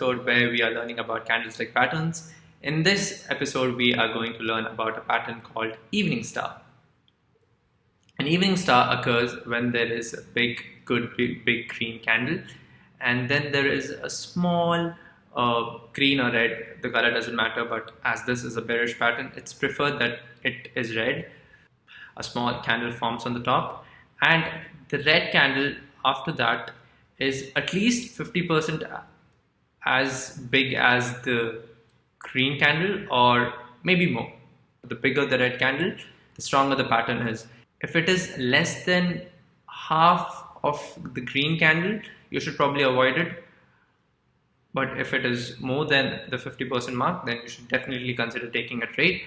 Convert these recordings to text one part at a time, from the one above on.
episode where we are learning about candlestick patterns. In this episode, we are going to learn about a pattern called evening star. An evening star occurs when there is a big green candle, and then there is a small green or red, the color doesn't matter, but as this is a bearish pattern, it's preferred that it is red. A small candle forms on the top, and the red candle after that is at least 50% as big as the green candle, or maybe more. The bigger the red candle, the stronger the pattern is. If it is less than half of the green candle, you should probably avoid it. But if it is more than the 50% mark, then you should definitely consider taking a trade.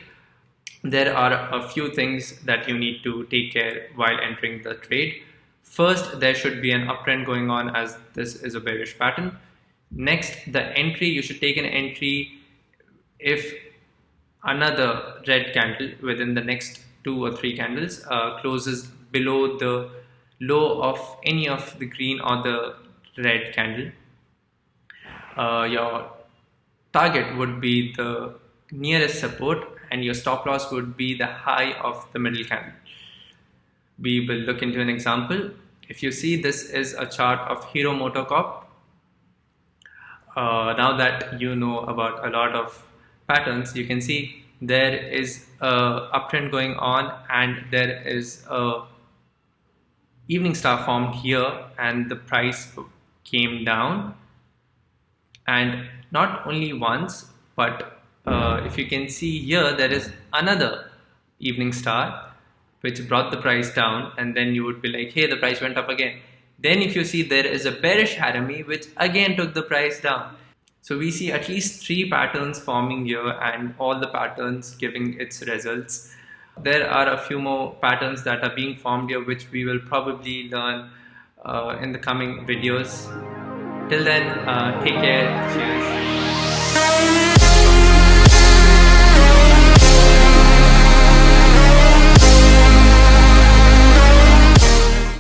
There are a few things that you need to take care while entering the trade. First, there should be an uptrend going on, as this is a bearish pattern. Next, the entry, you should take an entry if another red candle within the next 2 or 3 candles closes below the low of any of the green or the red candle. Your target would be the nearest support, and your stop loss would be the high of the middle candle. We will look into an example. If you see, this is a chart of Hero MotoCorp. Now that you know about a lot of patterns, you can see there is a uptrend going on, and there is a evening star formed here, and the price came down, and not only once, but if you can see here, there is another evening star which brought the price down, and then you would be like, hey, the price went up again. Then if you see, there is a bearish Harami which again took the price down. So we see at least 3 patterns forming here, and all the patterns giving its results. There are a few more patterns that are being formed here, which we will probably learn in the coming videos. Till then, take care. Cheers.